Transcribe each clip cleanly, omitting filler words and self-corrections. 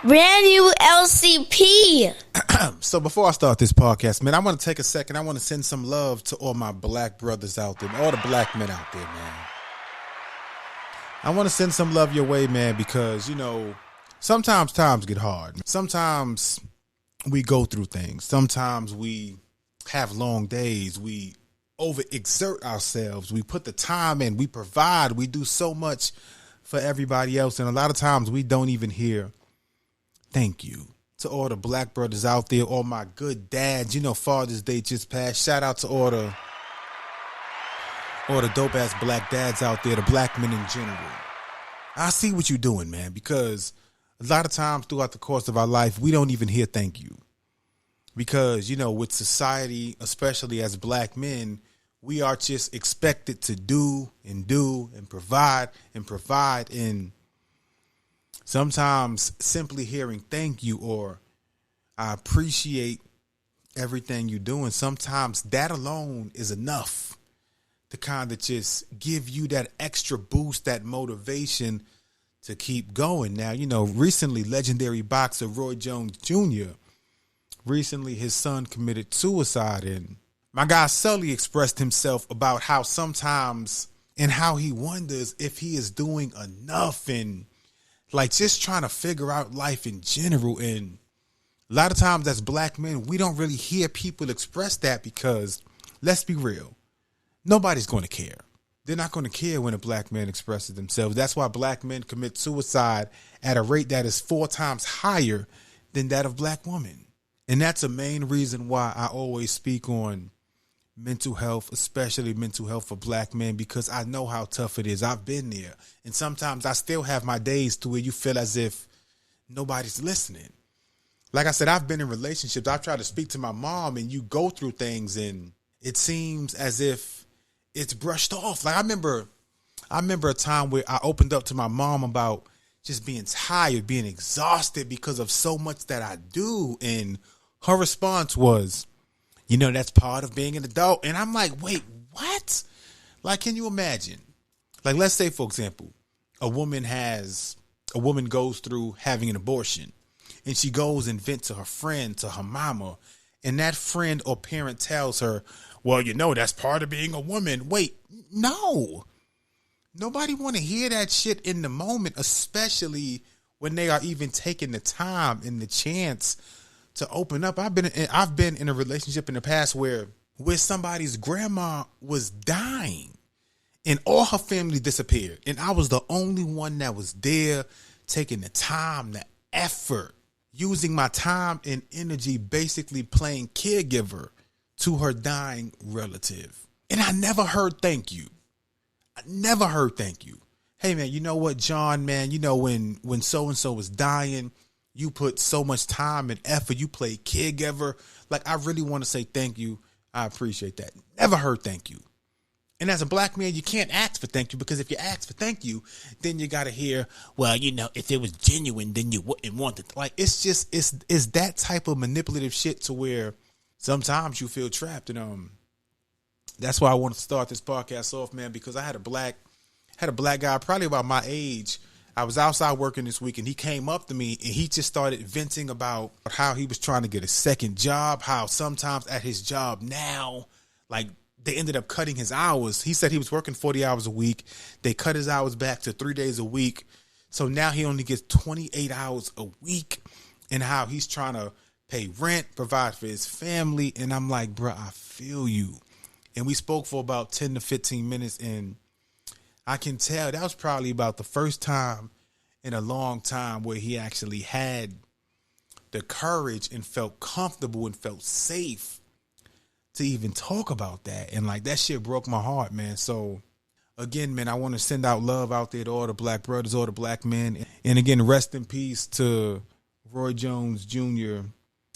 Brand new LCP. So before I start this podcast, man, I want to take a second. I want to send some love to all my black brothers out there, all the black men out there, man. I want to send some love your way, man, because, sometimes times get hard. Sometimes we go through things. Sometimes we have long days. We overexert ourselves. We put the time in. We provide. We do so much for everybody else. And a lot of times we don't even hear thank you to all the black brothers out there, all my good dads. Father's Day just passed. Shout out to all the dope ass black dads out there, the black men in general. I see what you're doing, man, because a lot of times throughout the course of our life, we don't even hear thank you. Because, with society, especially as black men, we are just expected to do and provide. And sometimes simply hearing thank you or I appreciate everything you're doing, sometimes that alone is enough to kind of just give you that extra boost, that motivation to keep going. Now, recently legendary boxer Roy Jones Jr., recently his son committed suicide, and my guy Sully expressed himself about how sometimes and how he wonders if he is doing enough and just trying to figure out life in general. And a lot of times as black men, we don't really hear people express that because, let's be real, nobody's going to care. They're not going to care when a black man expresses themselves. That's why black men commit suicide at a rate that is 4 times higher than that of black women. And that's a main reason why I always speak on mental health, especially mental health for black men, because I know how tough it is. I've been there. And sometimes I still have my days to where you feel as if nobody's listening. Like I said, I've been in relationships. I've tried to speak to my mom and you go through things and it seems as if it's brushed off. I remember a time where I opened up to my mom about just being tired, being exhausted because of so much that I do. And her response was, that's part of being an adult. And I'm like, wait, what? Can you imagine? Let's say, for example, a woman goes through having an abortion and she goes and vents to her friend, to her mama. And that friend or parent tells her, well, that's part of being a woman. Wait, no. Nobody want to hear that shit in the moment, especially when they are even taking the time and the chance to open up. I've been in a relationship in the past where somebody's grandma was dying and all her family disappeared. And I was the only one that was there taking the time, the effort, using my time and energy, basically playing caregiver to her dying relative. And I never heard thank you. I never heard thank you. Hey, man, you know what, John, man, when so-and-so was dying, you put so much time and effort. You played caregiver. I really want to say thank you. I appreciate that. Never heard thank you. And as a black man, you can't ask for thank you, because if you ask for thank you, then you got to hear, well, if it was genuine, then you wouldn't want it. It's that type of manipulative shit to where sometimes you feel trapped. And that's why I wanted to start this podcast off, man, because I had a black guy probably about my age. I was outside working this week and he came up to me and he just started venting about how he was trying to get a second job, how sometimes at his job now, they ended up cutting his hours. He said he was working 40 hours a week. They cut his hours back to 3 days a week. So now he only gets 28 hours a week, and how he's trying to pay rent, provide for his family. And I'm like, bro, I feel you. And we spoke for about 10 to 15 minutes, and I can tell that was probably about the first time in a long time where he actually had the courage and felt comfortable and felt safe to even talk about that. And that shit broke my heart, man. So again, man, I want to send out love out there to all the black brothers, all the black men. And again, rest in peace to Roy Jones Jr.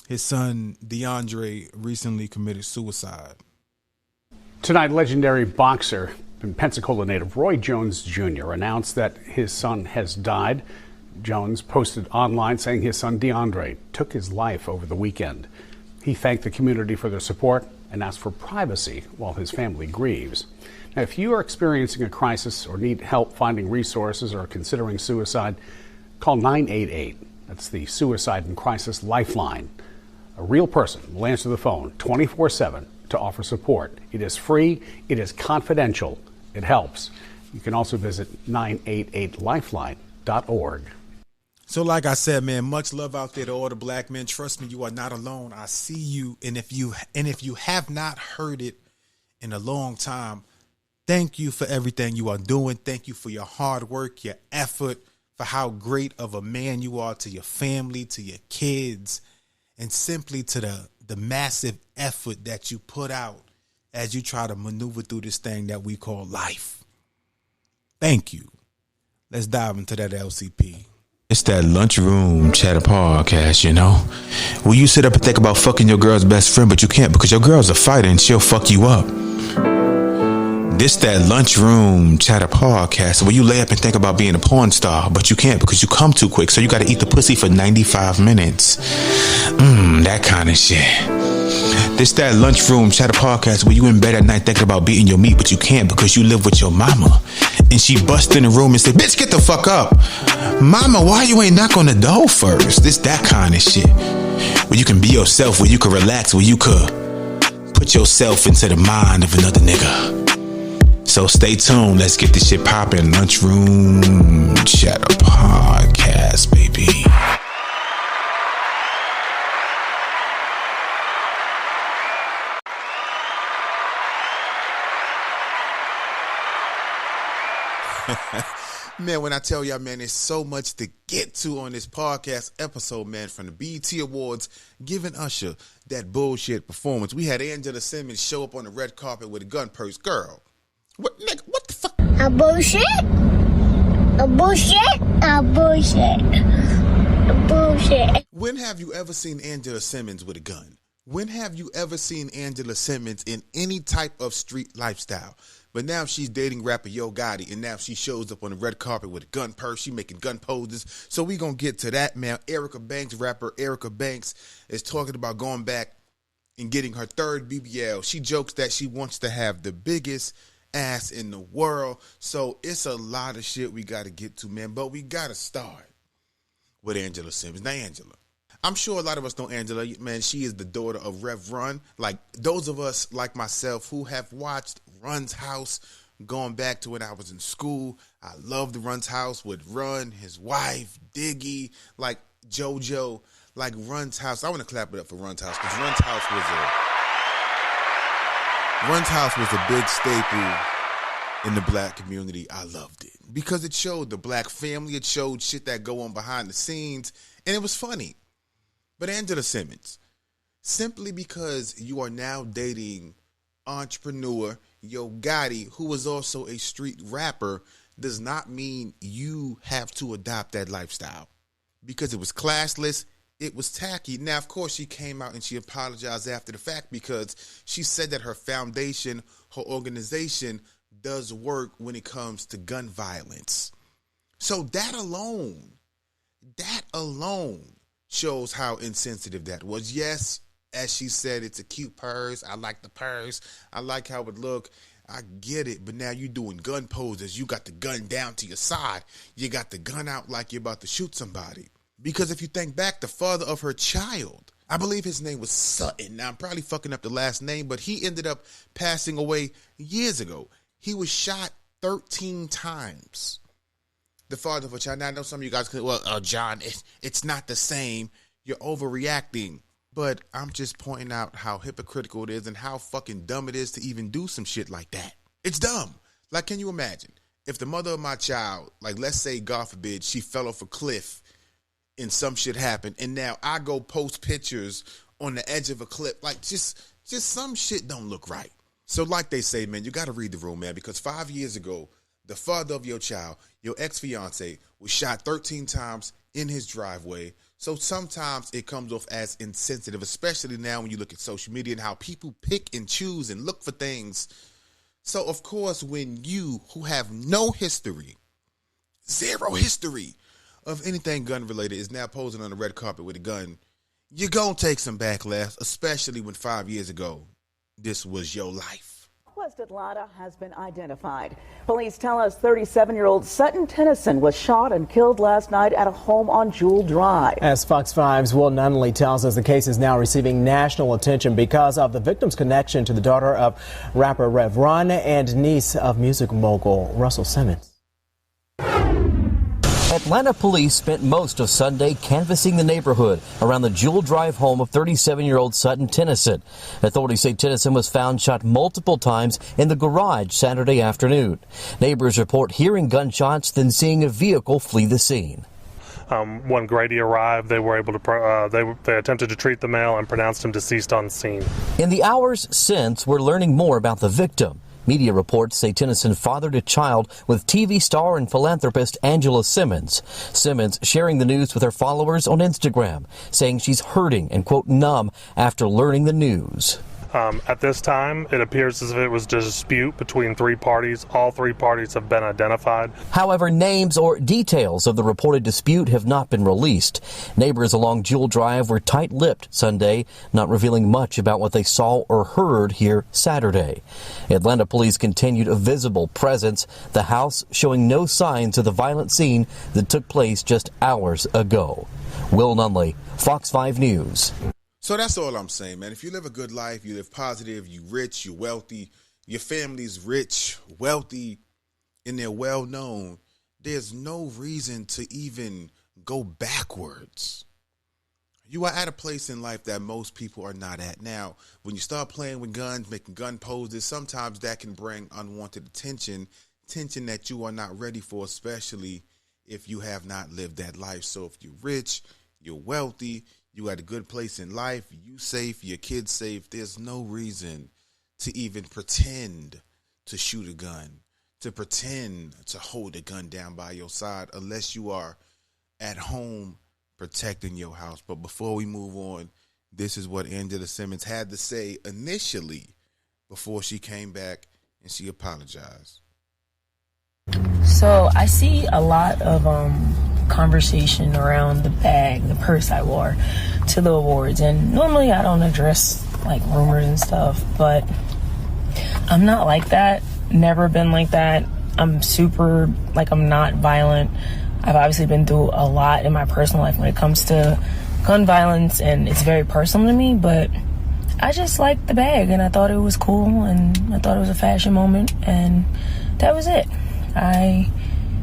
His son, DeAndre, recently committed suicide. Tonight, legendary boxer and Pensacola native Roy Jones Jr. announced that his son has died. Jones posted online saying his son DeAndre took his life over the weekend. He thanked the community for their support and asked for privacy while his family grieves. Now, if you are experiencing a crisis or need help finding resources or considering suicide, call 988. That's the Suicide and Crisis Lifeline. A real person will answer the phone 24/7 to offer support. It is free. It is confidential. It helps. You can also visit 988lifeline.org. So like I said, man, much love out there to all the black men. Trust me, you are not alone. I see you. And if you have not heard it in a long time, thank you for everything you are doing. Thank you for your hard work, your effort, for how great of a man you are to your family, to your kids, and simply to the massive effort that you put out as you try to maneuver through this thing that we call life. Thank you. Let's dive into that LCP. It's that lunchroom chatter podcast, you know, where you sit up and think about fucking your girl's best friend, but you can't because your girl's a fighter and she'll fuck you up. This that lunchroom chatter podcast where you lay up and think about being a porn star, but you can't because you come too quick, so you got to eat the pussy for 95 minutes. That kind of shit. This that lunchroom chatter podcast where you in bed at night thinking about beating your meat, but you can't because you live with your mama. And she bust in the room and say, bitch, get the fuck up. Mama, why you ain't knock on the door first? This that kind of shit. Where you can be yourself, where you can relax, where you could put yourself into the mind of another nigga. So stay tuned. Let's get this shit popping. Lunchroom Chatter Podcast, baby. Man, when I tell y'all, man, there's so much to get to on this podcast episode, man, from the BET Awards, giving Usher that bullshit performance. We had Angela Simmons show up on the red carpet with a gun purse. Girl, what the fuck? A bullshit? A bullshit? A bullshit. A bullshit. When have you ever seen Angela Simmons with a gun? When have you ever seen Angela Simmons in any type of street lifestyle? But now she's dating rapper Yo Gotti, and now she shows up on the red carpet with a gun purse. She making gun poses. So we going to get to that, man. Rapper Erica Banks, is talking about going back and getting her third BBL. She jokes that she wants to have the biggest ass in the world. So it's a lot of shit we got to get to, man. But we got to start with Angela Simmons. Now, Angela, I'm sure a lot of us know Angela. Man, she is the daughter of Rev Run. Like those of us like myself who have watched Run's House going back to when I was in school. I love the Run's House with Run, his wife, Diggy, like JoJo, like Run's House. I want to clap it up for Run's House because Run's House was a big staple in the black community. I loved it because it showed the black family. It showed shit that go on behind the scenes, and it was funny. But Angela Simmons, simply because you are now dating entrepreneur Yo Gotti, who was also a street rapper, does not mean you have to adopt that lifestyle. Because it was classless, it was tacky. Now, of course, she came out and she apologized after the fact because she said that her foundation, her organization, does work when it comes to gun violence. So that alone shows how insensitive that was. Yes, as she said, it's a cute purse. I like the purse. I like how it look. I get it. But now you doing gun poses. You got the gun down to your side. You got the gun out like you're about to shoot somebody. Because if you think back, the father of her child, I believe his name was Sutton. Now, I'm probably fucking up the last name, but he ended up passing away years ago. He was shot 13 times. The father of a child. Now, I know some of you guys could, John, it's not the same. You're overreacting. But I'm just pointing out how hypocritical it is and how fucking dumb it is to even do some shit like that. It's dumb. Like, can you imagine if the mother of my child, like, let's say, God forbid, she fell off a cliff and some shit happened, and now I go post pictures on the edge of a cliff. Like, just some shit don't look right. So like they say, man, you got to read the room, man, because 5 years ago, the father of your child, your ex-fiance, was shot 13 times in his driveway. So sometimes it comes off as insensitive, especially now when you look at social media and how people pick and choose and look for things. So, of course, when you, who have no history, zero history of anything gun-related, is now posing on the red carpet with a gun, you're going to take some backlash, especially when 5 years ago, this was your life. West Atlanta has been identified. Police tell us 37-year-old Sutton Tennyson was shot and killed last night at a home on Jewel Drive. As Fox 5's Will Nunley tells us, the case is now receiving national attention because of the victim's connection to the daughter of rapper Rev Run and niece of music mogul Russell Simmons. Atlanta police spent most of Sunday canvassing the neighborhood around the Jewel Drive home of 37-year-old Sutton Tennyson. Authorities say Tennyson was found shot multiple times in the garage Saturday afternoon. Neighbors report hearing gunshots, then seeing a vehicle flee the scene. When Grady arrived, they were able to they attempted to treat the male and pronounced him deceased on scene. In the hours since, we're learning more about the victim. Media reports say Tennyson fathered a child with TV star and philanthropist Angela Simmons. Simmons sharing the news with her followers on Instagram, saying she's hurting and, quote, numb after learning the news. At this time, it appears as if it was a dispute between three parties. All three parties have been identified. However, names or details of the reported dispute have not been released. Neighbors along Jewel Drive were tight-lipped Sunday, not revealing much about what they saw or heard here Saturday. Atlanta police continued a visible presence, the house showing no signs of the violent scene that took place just hours ago. Will Nunley, Fox 5 News. So that's all I'm saying, man. If you live a good life, you live positive, you rich, you wealthy, your family's rich, wealthy, and they're well known, there's no reason to even go backwards. You are at a place in life that most people are not at. Now, when you start playing with guns, making gun poses, sometimes that can bring unwanted attention that you are not ready for, especially if you have not lived that life. So if you're rich, you're wealthy, you at a good place in life, you safe, your kids safe, there's no reason to even pretend to shoot a gun, to pretend to hold a gun down by your side, unless you are at home protecting your house. But before we move on, this is what Angela Simmons had to say initially before she came back and she apologized. So I see a lot of conversation around the bag, the purse I wore to the awards, and normally I don't address like rumors and stuff, but I'm not like that. Never been like that. I'm super, like, I'm not violent. I've obviously been through a lot in my personal life when it comes to gun violence, and it's very personal to me, but I just liked the bag and I thought it was cool and I thought it was a fashion moment, and that was it. I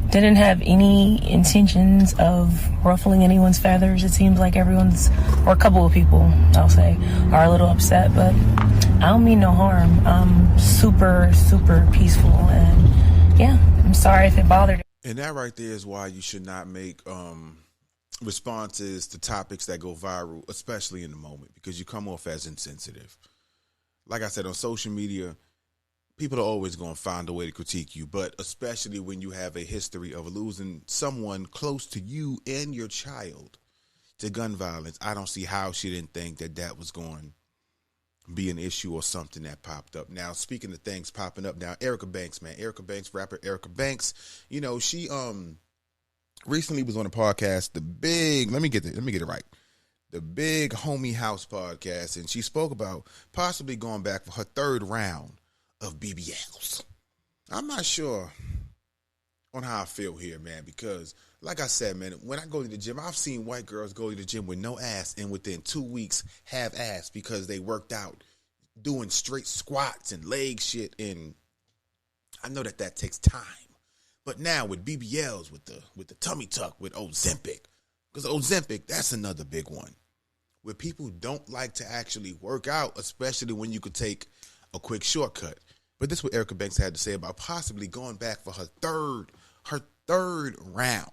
didn't have any intentions of ruffling anyone's feathers. It seems like everyone's, or a couple of people, I'll say, are a little upset, but I don't mean no harm. I'm super, super peaceful, and yeah, I'm sorry if it bothered. And that right there is why you should not make responses to topics that go viral, especially in the moment, because you come off as insensitive. Like I said, on social media, people are always going to find a way to critique you, but especially when you have a history of losing someone close to you and your child to gun violence. I don't see how she didn't think that that was going to be an issue or something that popped up. Now, speaking of things popping up now, Erica Banks, man, rapper Erica Banks, you know, she recently was on a podcast, let me get it right, the Big Homie House podcast, and she spoke about possibly going back for her third round of BBLs. I'm not sure on how I feel here, man, because like I said, man, when I go to the gym, I've seen white girls go to the gym with no ass and within 2 weeks have ass because they worked out doing straight squats and leg shit, and I know that takes time. But now with BBLs, with the tummy tuck, with Ozempic, because Ozempic, that's another big one, where people don't like to actually work out, especially when you could take a quick shortcut. But this is what Erica Banks had to say about possibly going back for her third round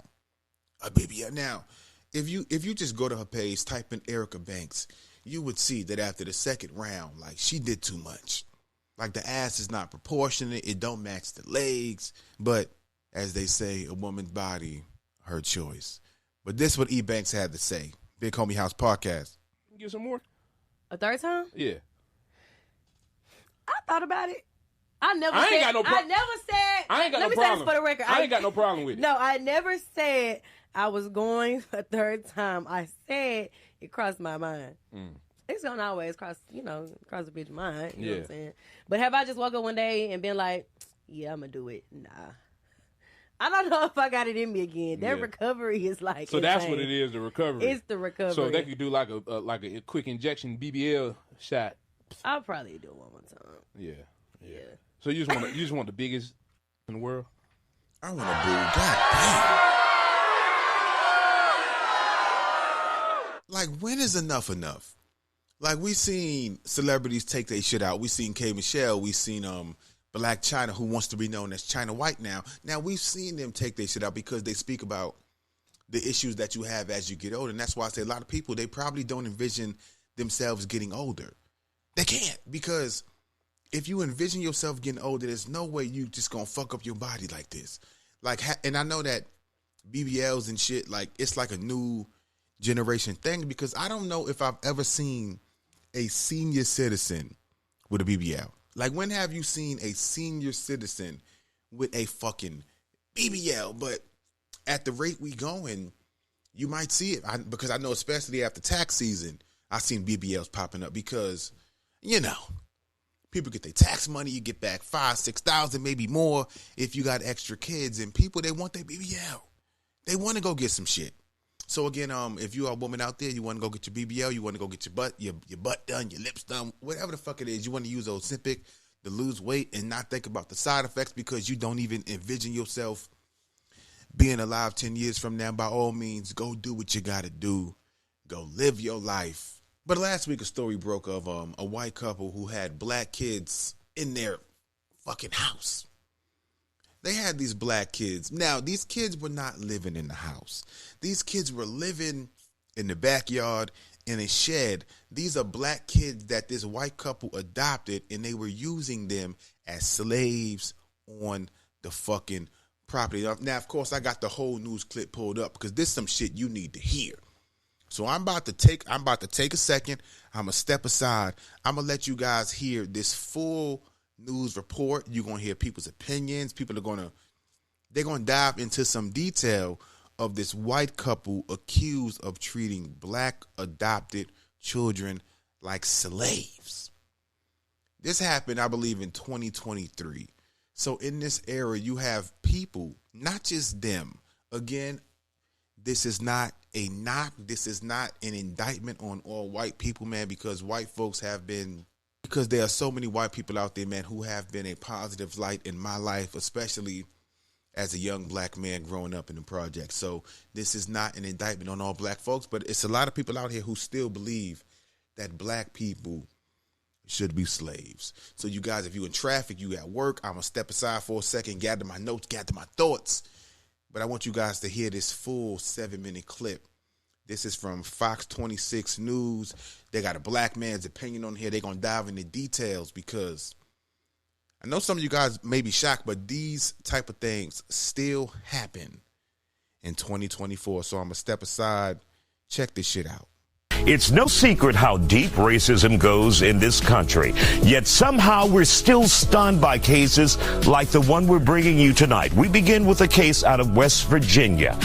of BBL. Now, if you just go to her page, type in Erica Banks, you would see that after the second round, like, she did too much. Like, the ass is not proportionate, it don't match the legs, but as they say, a woman's body, her choice. But this is what E. Banks had to say. Big Homie House podcast. Get some more? A third time? Yeah. I thought about it. I ain't got no problem. I never said. I ain't got let no me problem. say this for the record. I ain't got no problem with it. No, I never said I was going a third time. I said it crossed my mind. It's gonna always cross the bitch mind. You know what Yeah. I'm saying? But have I just woke up one day and been like, yeah, I'm gonna do it? Nah. I don't know if I got it in me again. That Yeah. recovery is like So that's what it is, the recovery. It's the recovery. So they could do like a quick injection BBL shot. I'll probably do it one more time. Yeah. So you just want the biggest in the world? I want to boo. God damn. Like, when is enough? Like, we seen celebrities take their shit out. We seen K. Michelle. We seen Black China, who wants to be known as China White now. Now, we've seen them take their shit out because they speak about the issues that you have as you get older. And that's why I say a lot of people, they probably don't envision themselves getting older. They can't, because if you envision yourself getting older, there's no way you just gonna fuck up your body like this. Like, and I know that BBLs and shit, like, it's like a new generation thing, because I don't know if I've ever seen a senior citizen with a BBL. Like, when have you seen a senior citizen with a fucking BBL? But at the rate we going, you might see it. Because I know, especially after tax season, I've seen BBLs popping up because, people get their tax money. You get back $5,000, $6,000, maybe more if you got extra kids. And people, they want their BBL. They want to go get some shit. So again, if you are a woman out there, you want to go get your BBL, you want to go get your butt done, your lips done, whatever the fuck it is, you want to use Ozempic to lose weight and not think about the side effects because you don't even envision yourself being alive 10 years from now, by all means, go do what you got to do. Go live your life. But last week, a story broke of a white couple who had black kids in their fucking house. They had these black kids. Now, these kids were not living in the house. These kids were living in the backyard in a shed. These are black kids that this white couple adopted, and they were using them as slaves on the fucking property. Now, of course, I got the whole news clip pulled up because this is some shit you need to hear. So I'm about to take a second. I'm going to step aside. I'm going to let you guys hear this full news report. You're going to hear people's opinions. They're going to dive into some detail of this white couple accused of treating black adopted children like slaves. This happened, I believe, in 2023. So in this era, you have people, not just them. Again, this is not a knock. This is not an indictment on all white people, man, because there are so many white people out there, man, who have been a positive light in my life, especially as a young black man growing up in the project. So this is not an indictment on all black folks, but it's a lot of people out here who still believe that black people should be slaves. So you guys, if you in traffic, you at work, I'm going to step aside for a second, gather my notes, gather my thoughts. But I want you guys to hear this full 7-minute clip. This is from Fox 26 News. They got a black man's opinion on here. They're going to dive into details because I know some of you guys may be shocked, but these type of things still happen in 2024. So I'm going to step aside, check this shit out. It's no secret how deep racism goes in this country. Yet somehow we're still stunned by cases like the one we're bringing you tonight. We begin with a case out of West Virginia.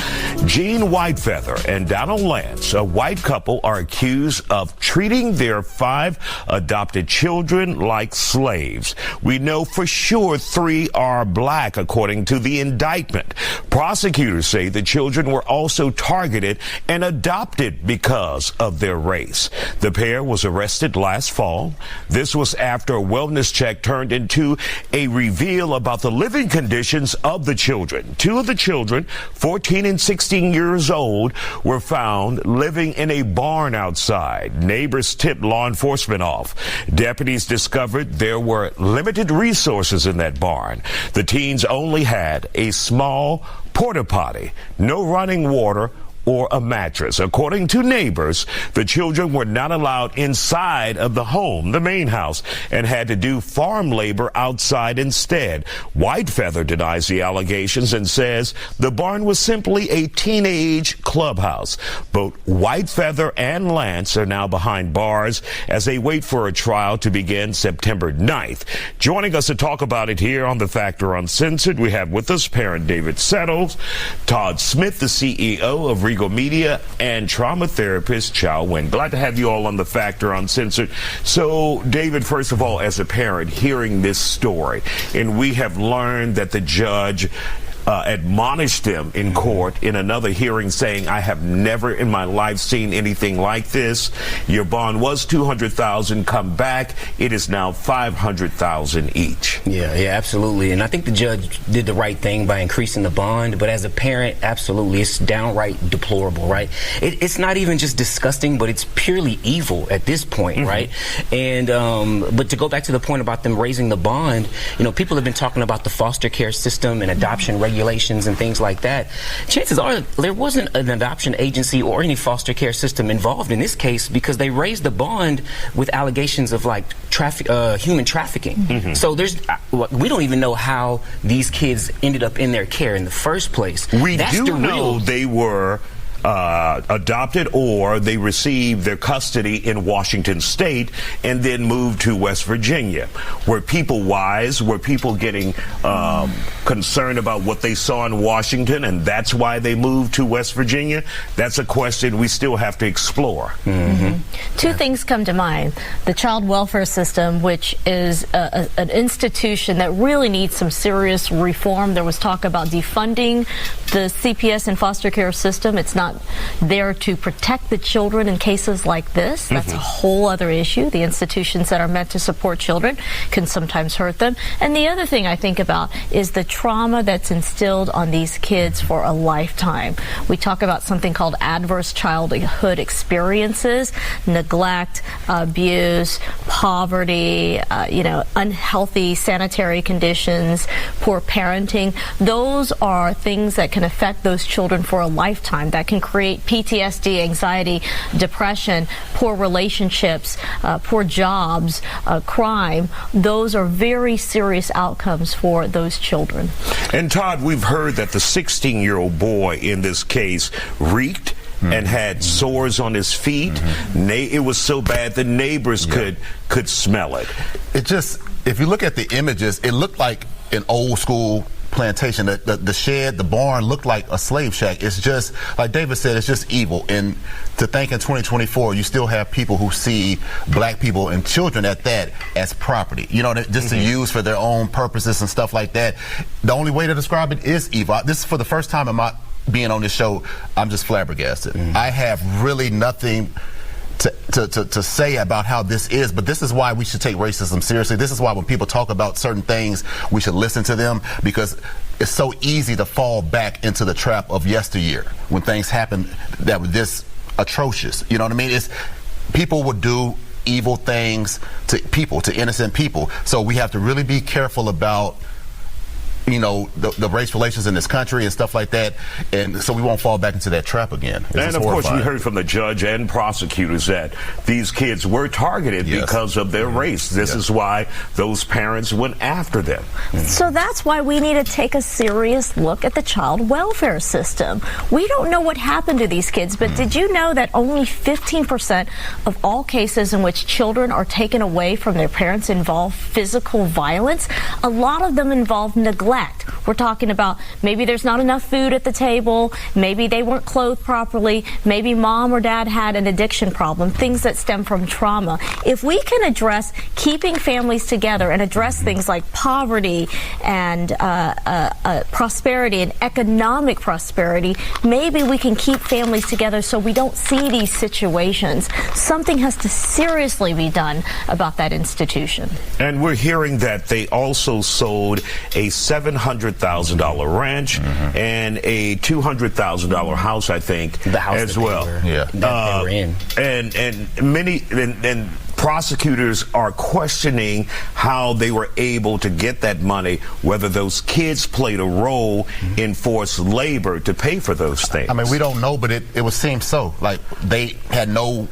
Gene Whitefeather and Donald Lance, a white couple, are accused of treating their 5 adopted children like slaves. We know for sure 3 are black, according to the indictment. Prosecutors say the children were also targeted and adopted because of their race. The pair was arrested last fall. This was after a wellness check turned into a reveal about the living conditions of the children. 2 of the children, 14 and 16 years old, were found living in a barn outside. Neighbors tipped law enforcement off. Deputies discovered there were limited resources in that barn. The teens only had a small porta potty, no running water, or a mattress. According to neighbors, the children were not allowed inside of the home, the main house, and had to do farm labor outside instead. Whitefeather denies the allegations and says the barn was simply a teenage clubhouse. Both Whitefeather and Lance are now behind bars as they wait for a trial to begin September 9th. Joining us to talk about it here on The Factor Uncensored, we have with us parent David Settles, Todd Smith, the CEO of Regal Media, and trauma therapist Chow Nguyen. Glad to have you all on The Factor Uncensored. So, David, first of all, as a parent, hearing this story, and we have learned that the judge admonished them in court in another hearing, saying, I have never in my life seen anything like this. Your bond was $200,000. Come back. It is now $500,000 each. Yeah, absolutely. And I think the judge did the right thing by increasing the bond. But as a parent, absolutely, it's downright deplorable, right? It's not even just disgusting, but it's purely evil at this point, right? And but to go back to the point about them raising the bond, you know, people have been talking about the foster care system and adoption regulations and things like that. Chances are there wasn't an adoption agency or any foster care system involved in this case, because they raised the bond with allegations of like human trafficking. So we don't even know how these kids ended up in their care in the first place. We do know they were adopted, or they received their custody in Washington State and then moved to West Virginia. Were people wise? Were people getting concerned about what they saw in Washington, and that's why they moved to West Virginia? That's a question we still have to explore. Two things come to mind. The child welfare system, which is an institution that really needs some serious reform. There was talk about defunding the CPS and foster care system. It's not there to protect the children in cases like this. That's a whole other issue. The institutions that are meant to support children can sometimes hurt them. And the other thing I think about is the trauma that's instilled on these kids for a lifetime. We talk about something called adverse childhood experiences, neglect, abuse, poverty, unhealthy sanitary conditions, poor parenting. Those are things that can affect those children for a lifetime, that can create PTSD, anxiety, depression, poor relationships, poor jobs, crime. Those are very serious outcomes for those children. And Todd, we've heard that the 16-year-old boy in this case reeked and had sores on his feet. It was so bad the neighbors could smell it. It just, if you look at the images, it looked like an old school plantation. The shed, the barn looked like a slave shack. It's just, like David said, it's just evil. And to think in 2024, you still have people who see black people and children at that as property, just to use for their own purposes and stuff like that. The only way to describe it is evil. This is for the first time in my being on this show, I'm just flabbergasted. I have really nothing to say about how this is, but this is why we should take racism seriously. This is why when people talk about certain things, we should listen to them, because it's so easy to fall back into the trap of yesteryear when things happen that were this atrocious. You know what I mean? People would do evil things to people, to innocent people. So we have to really be careful about the race relations in this country and stuff like that, and so we won't fall back into that trap again. And of course, we heard from the judge and prosecutors that these kids were targeted because of their race. This is why those parents went after them. So that's why we need to take a serious look at the child welfare system. We don't know what happened to these kids, but did you know that only 15% of all cases in which children are taken away from their parents involve physical violence? A lot of them involve neglect. We're talking about maybe there's not enough food at the table, maybe they weren't clothed properly, maybe mom or dad had an addiction problem, things that stem from trauma. If we can address keeping families together and address things like poverty and prosperity and economic prosperity, maybe we can keep families together so we don't see these situations. Something has to seriously be done about that institution. And we're hearing that they also sold a $700,000 ranch and a $200,000 house, I think, the house as well. That they were in. And prosecutors are questioning how they were able to get that money, whether those kids played a role in forced labor to pay for those things. I mean, we don't know, but it would seem so. Like they had no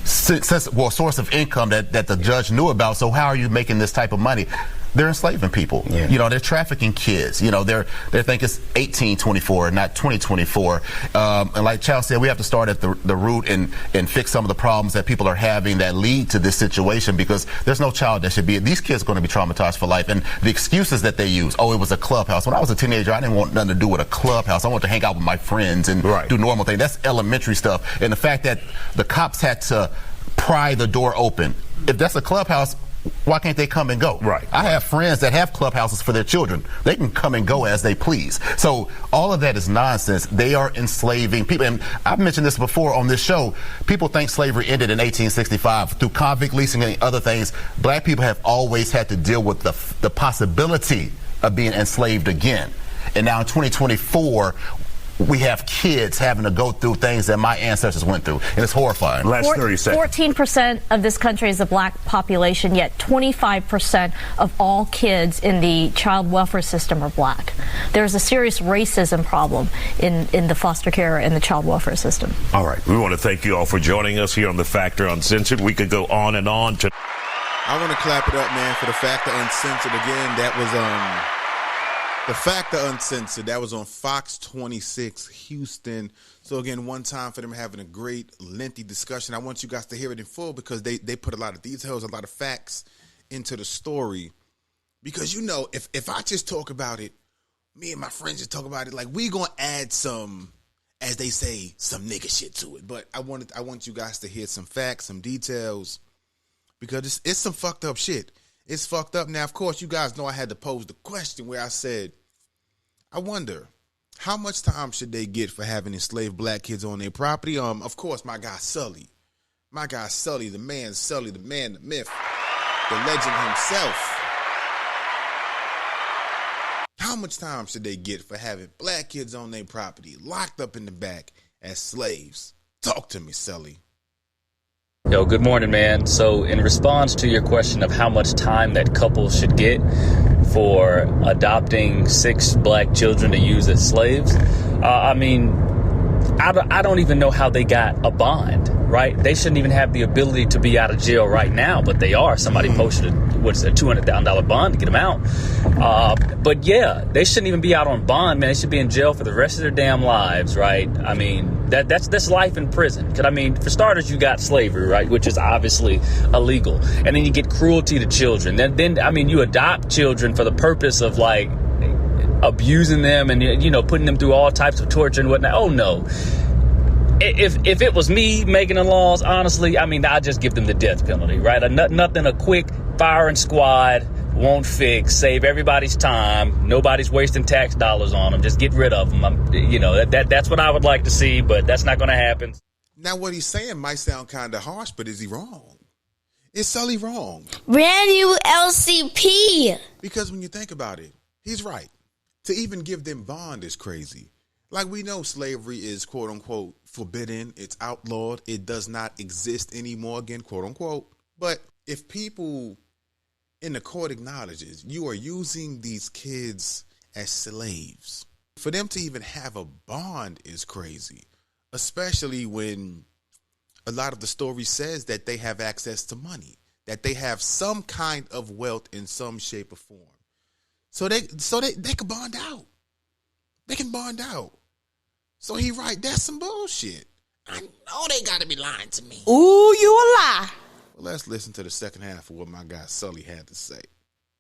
source of income that the judge knew about. So how are you making this type of money? they're enslaving people. Yeah. You know, they're trafficking kids. You know, they think it's 1824, not 2024. And like Charles said, we have to start at the root and fix some of the problems that people are having that lead to this situation, because there's no child that should be. These kids are going to be traumatized for life. And the excuses that they use, it was a clubhouse. When I was a teenager, I didn't want nothing to do with a clubhouse. I wanted to hang out with my friends and do normal things. That's elementary stuff. And the fact that the cops had to pry the door open. If that's a clubhouse, why can't they come and go? I have friends that have clubhouses for their children. They can come and go as they please. So all of that is nonsense. They are enslaving people. And I've mentioned this before on this show. People think slavery ended in 1865 through convict leasing and other things. Black people have always had to deal with the possibility of being enslaved again. And now in 2024, we have kids having to go through things that my ancestors went through, and it's horrifying. Last 30 seconds. 14% of this country is a black population, yet 25% of all kids in the child welfare system are black. There's a serious racism problem in the foster care and the child welfare system. All right. We want to thank you all for joining us here on The Factor Uncensored. We could go on and on. I want to clap it up, man, for The Factor Uncensored. Again, that was The Factor Uncensored. That was on Fox 26 Houston. So again, one time for them having a great lengthy discussion. I want you guys to hear it in full, because they put a lot of details, a lot of facts into the story. Because, you know, if I just talk about it, me and my friends just talk about it, like, we gonna add some, as they say, some nigga shit to it. But I want you guys to hear some facts, some details, because it's some fucked up shit. It's fucked up. Now, of course, you guys know I had to pose the question where I said, I wonder, how much time should they get for having enslaved black kids on their property? Of course, my guy Sully. My guy Sully, the man Sully, the man, the myth, the legend himself. How much time should they get for having black kids on their property, locked up in the back as slaves? Talk to me, Sully. Yo, good morning, man. So in response to your question of how much time that couple should get for adopting 6 black children to use as slaves, I don't even know how they got a bond, right? They shouldn't even have the ability to be out of jail right now, but they are. Somebody posted a $200,000 bond to get them out. But yeah, they shouldn't even be out on bond, man. They should be in jail for the rest of their damn lives, right? I mean, that's life in prison. Because, I mean, for starters, you got slavery, right, which is obviously illegal. And then you get cruelty to children. Then I mean, you adopt children for the purpose of, like, abusing them and, you know, putting them through all types of torture and whatnot. Oh, no. If it was me making the laws, honestly, I mean, I'd just give them the death penalty, right? Nothing a quick firing squad won't fix, save everybody's time. Nobody's wasting tax dollars on them. Just get rid of them. That's what I would like to see, but that's not going to happen. Now, what he's saying might sound kind of harsh, but is he wrong? Is Sully wrong? Brand new LCP. Because when you think about it, he's right. To even give them bond is crazy. Like, we know slavery is, quote unquote, forbidden. It's outlawed. It does not exist anymore, again, quote unquote. But if people in the court acknowledges you are using these kids as slaves, for them to even have a bond is crazy, especially when a lot of the story says that they have access to money, that they have some kind of wealth in some shape or form. So they can bond out. They can bond out. So he right, that's some bullshit. I know they gotta be lying to me. Ooh, you a lie. Well, let's listen to the second half of what my guy Sully had to say.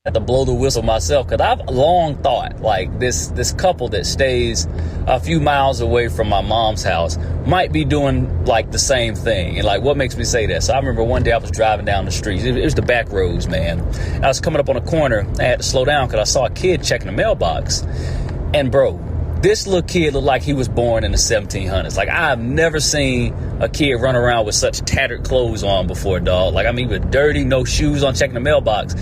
I had to blow the whistle myself, because I've long thought, like, this couple that stays a few miles away from my mom's house might be doing, like, the same thing. And, like, what makes me say that? So I remember one day I was driving down the street. It was the back roads, man. I was coming up on a corner. I had to slow down because I saw a kid checking the mailbox. And, bro, this little kid looked like he was born in the 1700s. Like, I've never seen a kid run around with such tattered clothes on before, dog. Like, I mean, with dirty, no shoes on, checking the mailbox.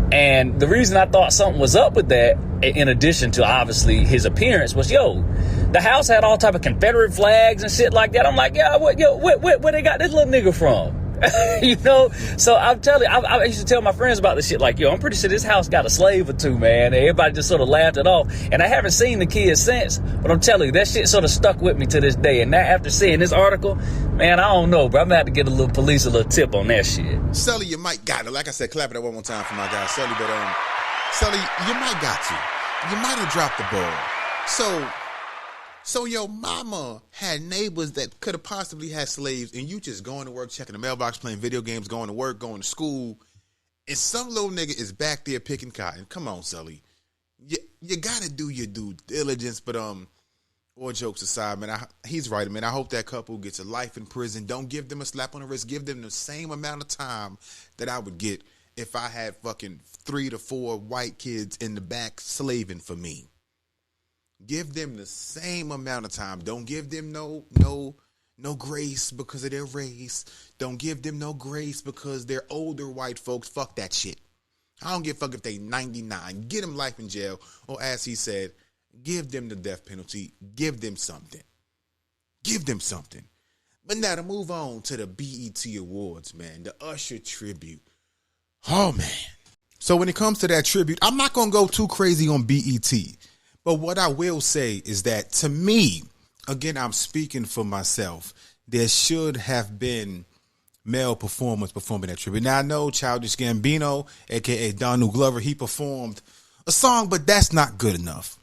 And the reason I thought something was up with that, in addition to obviously his appearance, was, the house had all type of Confederate flags and shit like that. I'm like, where they got this little nigga from? So I'm telling you, I used to tell my friends about this shit, like, I'm pretty sure this house got a slave or two, man. And everybody just sort of laughed it off. And I haven't seen the kids since, but I'm telling you, that shit sort of stuck with me to this day. And now, after seeing this article, man, I don't know, bro. I'm going to have to get a little tip on that shit. Sully, you might got it. Like I said, clap it up one more time for my guy Sully. But Sully, you might got to. You might have dropped the ball. So your mama had neighbors that could have possibly had slaves, and you just going to work, checking the mailbox, playing video games, going to work, going to school, and some little nigga is back there picking cotton. Come on, Sully. You got to do your due diligence, but all jokes aside, man, he's right, man. I hope that couple gets a life in prison. Don't give them a slap on the wrist. Give them the same amount of time that I would get if I had fucking 3 to 4 white kids in the back slaving for me. Give them the same amount of time. Don't give them no grace because of their race. Don't give them no grace because they're older white folks. Fuck that shit. I don't give a fuck if they 99. Get them life in jail, or as he said, give them the death penalty. Give them something. Give them something. But now to move on to the BET Awards, man. The Usher tribute. Oh, man. So when it comes to that tribute, I'm not going to go too crazy on BET. But what I will say is that, to me, again, I'm speaking for myself, there should have been male performers performing that tribute. Now, I know Childish Gambino, a.k.a. Donald Glover, he performed a song, but that's not good enough.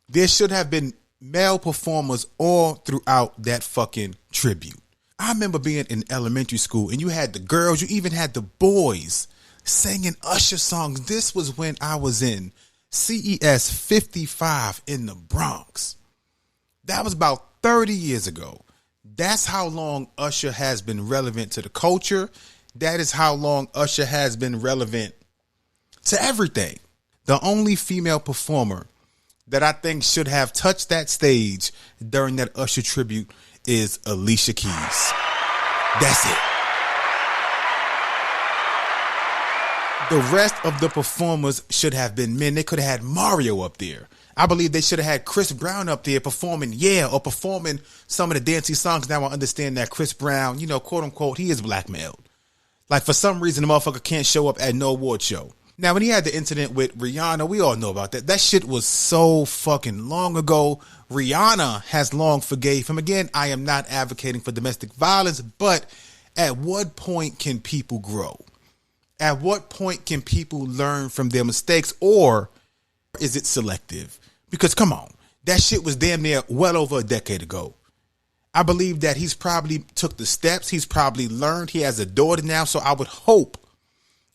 There should have been male performers all throughout that fucking tribute. I remember being in elementary school, and you had the girls, you even had the boys singing Usher songs. This was when I was in CES 55 in the Bronx. That was about 30 years ago. That's how long Usher has been relevant to the culture. That is how long Usher has been relevant to everything. The only female performer that I think should have touched that stage during that Usher tribute is Alicia Keys. That's it. The rest of the performers should have been men. They could have had Mario up there. I believe they should have had Chris Brown up there performing Yeah or performing some of the dancey songs. Now I understand that Chris Brown, quote unquote, he is blackmailed. Like, for some reason, the motherfucker can't show up at no award show. Now, when he had the incident with Rihanna, we all know about that. That shit was so fucking long ago. Rihanna has long forgave him. Again, I am not advocating for domestic violence, but at what point can people grow? At what point can people learn from their mistakes, or is it selective? Because come on, that shit was damn near well over a decade ago. I believe that he's probably took the steps. He's probably learned. He has a daughter now. So I would hope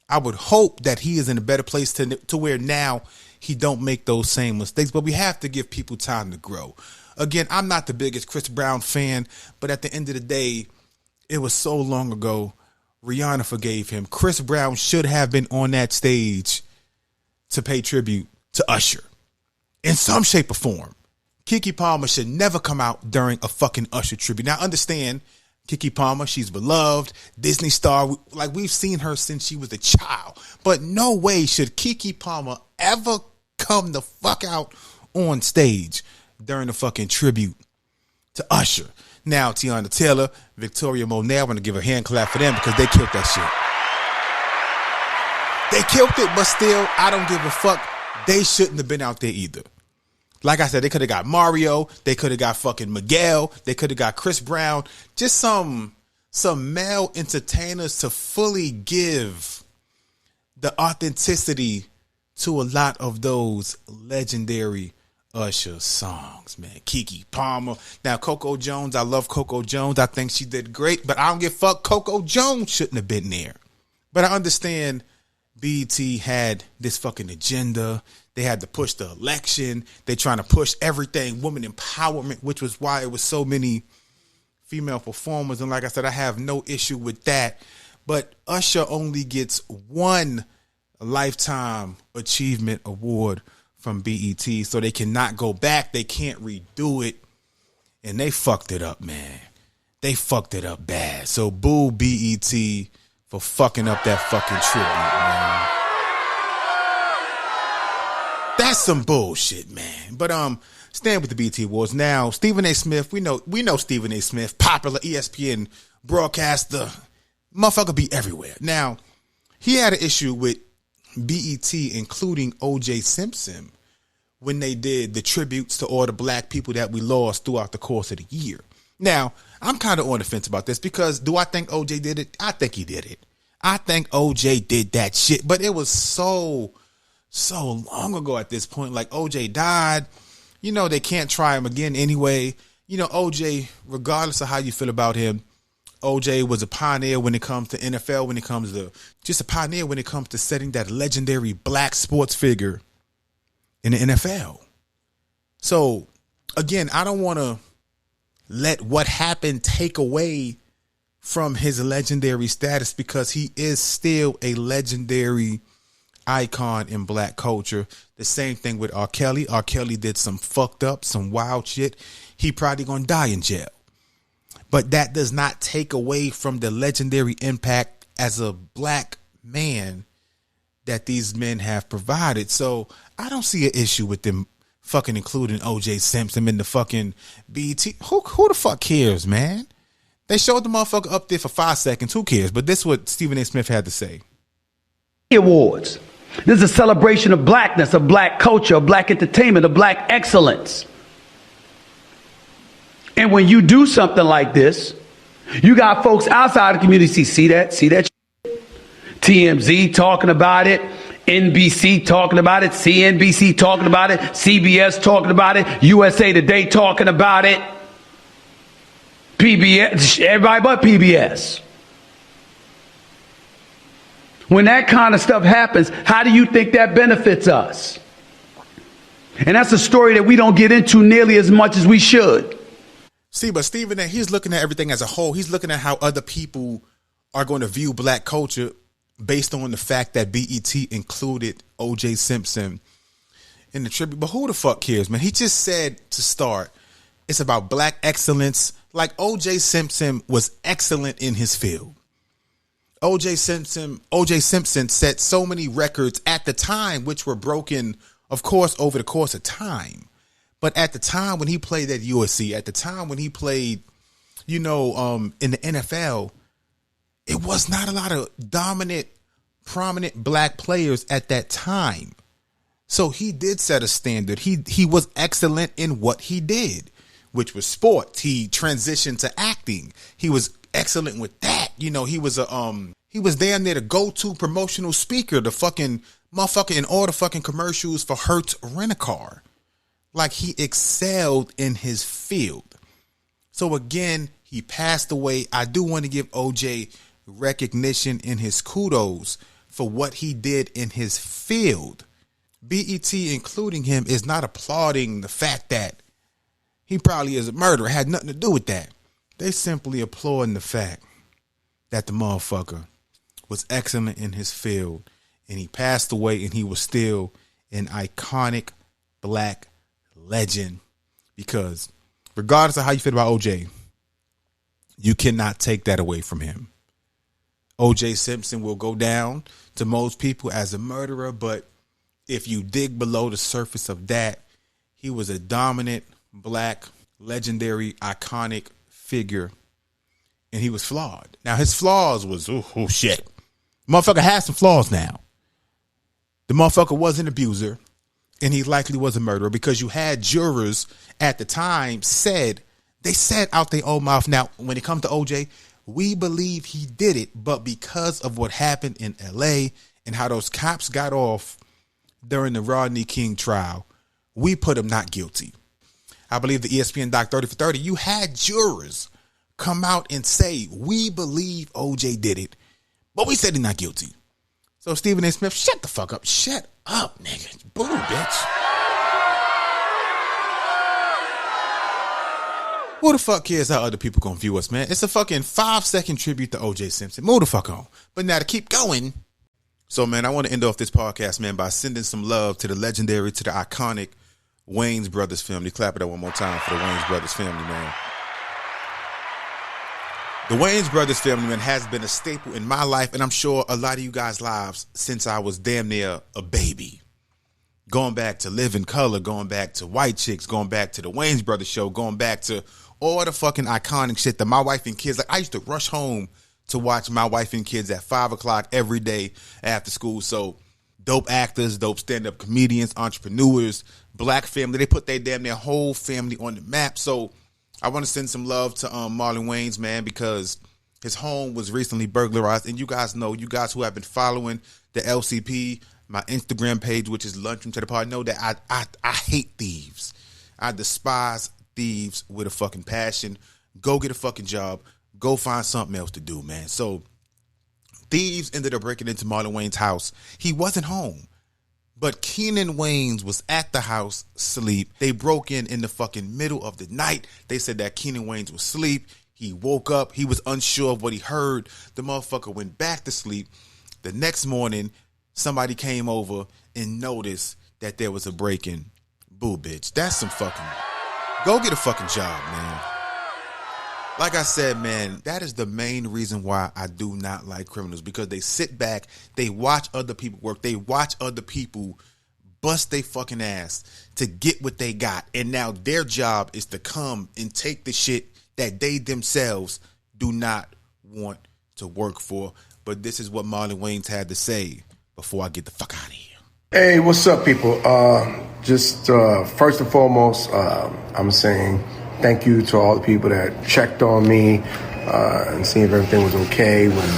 that he is in a better place to where now he don't make those same mistakes. But we have to give people time to grow. Again, I'm not the biggest Chris Brown fan, but at the end of the day, it was so long ago. Rihanna forgave him. Chris Brown should have been on that stage to pay tribute to Usher in some shape or form. Keke Palmer should never come out during a fucking Usher tribute. Now, understand, Keke Palmer, she's beloved, Disney star. Like, we've seen her since she was a child. But no way should Keke Palmer ever come the fuck out on stage during a fucking tribute to Usher. Now, Tiana Taylor, Victoria Monet, I want to give a hand clap for them because they killed that shit. They killed it, but still, I don't give a fuck. They shouldn't have been out there either. Like I said, they could have got Mario. They could have got fucking Miguel. They could have got Chris Brown. Just some male entertainers to fully give the authenticity to a lot of those legendary Usher songs, man. Keke Palmer. Now, Coco Jones, I love Coco Jones. I think she did great, but I don't give a fuck. Coco Jones shouldn't have been there. But I understand BET had this fucking agenda. They had to push the election. They trying to push everything, women empowerment, which was why it was so many female performers. And like I said, I have no issue with that. But Usher only gets one Lifetime Achievement Award from BET, so they cannot go back. They can't redo it. And they fucked it up, man. They fucked it up bad. So boo BET for fucking up that fucking tribute, man. That's some bullshit, man. But staying with the BET Awards now, Stephen A. Smith, we know Stephen A. Smith, popular ESPN broadcaster, motherfucker be everywhere. Now, he had an issue with BET, including O.J. Simpson, when they did the tributes to all the black people that we lost throughout the course of the year. Now, I'm kind of on the fence about this because do I think O.J. did it? I think he did it. I think O.J. did that shit, but it was so so long ago at this point. Like, OJ died. You know, they can't try him again anyway. You know, OJ, regardless of how you feel about him, OJ was a pioneer when it comes to NFL, when it comes to just a pioneer when it comes to setting that legendary black sports figure in the NFL. So, again, I don't want to let what happened take away from his legendary status, because he is still a legendary icon in black culture. The same thing with R. Kelly. R. Kelly did some fucked up, some wild shit. He probably gonna die in jail. But that does not take away from the legendary impact as a black man that these men have provided. So I don't see an issue with them fucking including OJ Simpson in the fucking BET. Who the fuck cares, man? They showed the motherfucker up there for 5 seconds. Who cares? But this is what Stephen A. Smith had to say. Awards. This is a celebration of blackness, of black culture, of black entertainment, of black excellence. And when you do something like this, you got folks outside the community see that TMZ talking about it, NBC talking about it, CNBC talking about it, CBS talking about it, USA Today talking about it, PBS, everybody but PBS. When that kind of stuff happens, how do you think that benefits us? And that's a story that we don't get into nearly as much as we should. See, but Stephen A., he's looking at everything as a whole. He's looking at how other people are going to view black culture based on the fact that BET included OJ Simpson in the tribute. But who the fuck cares, man? He just said to start, it's about black excellence. Like, OJ Simpson was excellent in his field. OJ Simpson set so many records at the time, which were broken, of course, over the course of time. But at the time when he played at USC, at the time when he played, in the NFL, it was not a lot of dominant, prominent black players at that time. So he did set a standard. He was excellent in what he did, which was sports. He transitioned to acting. He was excellent with that. He was damn near the go-to promotional speaker, the fucking motherfucker in all the fucking commercials for Hertz Rent-A-Car. Like, he excelled in his field. So again, he passed away. I do want to give OJ recognition in his kudos for what he did in his field. BET, including him, is not applauding the fact that he probably is a murderer. It had nothing to do with that. They simply applauding the fact that the motherfucker was excellent in his field, and he passed away, and he was still an iconic black legend. Because regardless of how you feel about OJ, you cannot take that away from him. OJ Simpson will go down to most people as a murderer, but if you dig below the surface of that, he was a dominant black, legendary, iconic figure, and he was flawed. Now, his flaws was, oh shit. Motherfucker has some flaws now. The motherfucker was an abuser, and he likely was a murderer, because you had jurors at the time said out their own mouth. Now, when it comes to OJ, we believe he did it, but because of what happened in LA and how those cops got off during the Rodney King trial, we put him not guilty. I believe the ESPN Doc 30 for 30, you had jurors come out and say, we believe OJ did it, but we said he's not guilty. So Stephen A. Smith, shut the fuck up. Shut up, nigga. Boo, bitch. Who the fuck cares how other people gonna view us, man? It's a fucking 5-second tribute to OJ Simpson. Move the fuck on. But now to keep going. So, man, I want to end off this podcast, man, by sending some love to the legendary, to the iconic Wayans Brothers family. Clap it up one more time for the Wayans Brothers family, man. The Wayans Brothers family, man, has been a staple in my life, and I'm sure a lot of you guys' lives, since I was damn near a baby. Going back to Live in Color, going back to White Chicks, going back to the Wayans Brothers show, going back to all the fucking iconic shit that My Wife and Kids, like, I used to rush home to watch My Wife and Kids at 5 o'clock every day after school. So dope actors, dope stand-up comedians, entrepreneurs, black family, they put their damn near whole family on the map. So I want to send some love to Marlon Wayans, man, because his home was recently burglarized. And you guys know, you guys who have been following the LCP, my Instagram page, which is Lunchroom to the Party, know that I hate thieves. I despise thieves with a fucking passion. Go get a fucking job. Go find something else to do, man. So thieves ended up breaking into Marlon Wayne's house. He wasn't home, but Keenan Waynes was at the house asleep. They broke in the fucking middle of the night. They said that Keenan Waynes was asleep. He woke up. He was unsure of what he heard. The motherfucker went back to sleep. The next morning, somebody came over and noticed that there was a break-in. Boo, bitch. That's some fucking... Go get a fucking job, man. Like I said, man, that is the main reason why I do not like criminals, because they sit back, they watch other people work, they watch other people bust their fucking ass to get what they got, and now their job is to come and take the shit that they themselves do not want to work for. But this is what Marlon Wayans had to say before I get the fuck out of here. Hey, what's up, people? First and foremost, I'm saying thank you to all the people that checked on me and seeing if everything was okay when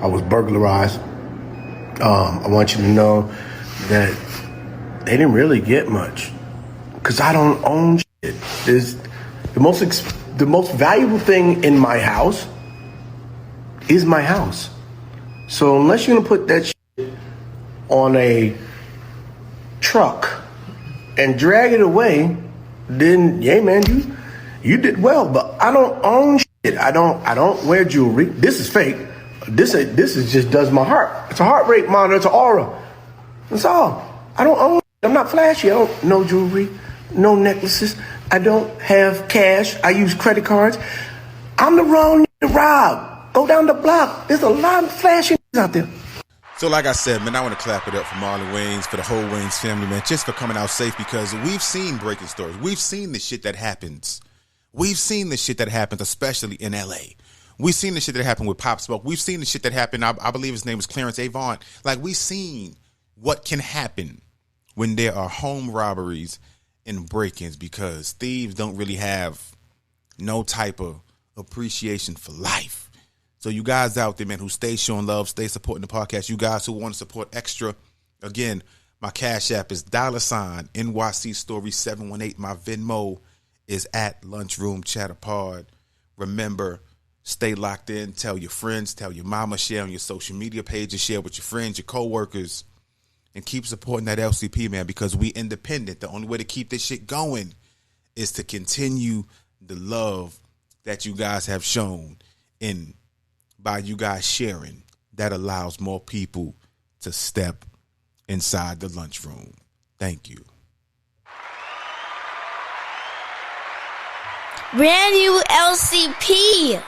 I was burglarized. I want you to know that they didn't really get much because I don't own shit. The most valuable thing in my house is my house. So unless you're gonna put that shit on a truck and drag it away, then yeah, man, you did well. But I don't own shit. I don't wear jewelry. This is fake. This is just does my heart. It's a heart rate monitor. It's an aura. That's all. I don't own. I'm not flashy. I don't no jewelry, no necklaces. I don't have cash. I use credit cards. I'm the wrong to rob. Go down the block. There's a lot of flashy out there. So like I said, man, I want to clap it up for Marlon Wayans, for the whole Wayans family, man, just for coming out safe, because we've seen breaking stories. We've seen the shit that happens. We've seen the shit that happens, especially in L.A. We've seen the shit that happened with Pop Smoke. We've seen the shit that happened, I believe his name was Clarence Avant. Like, we've seen what can happen when there are home robberies and break-ins, because thieves don't really have no type of appreciation for life. So you guys out there, man, who stay showing love, stay supporting the podcast, you guys who want to support extra, again, my Cash App is $ NYC Story 718. My Venmo is at Lunchroom Chatterpod. Remember, stay locked in. Tell your friends, tell your mama, share on your social media pages, share with your friends, your coworkers, and keep supporting that LCP, man, because we independent. The only way to keep this shit going is to continue the love that you guys have shown, and by you guys sharing, that allows more people to step inside the lunchroom. Thank you. Brand new LCP.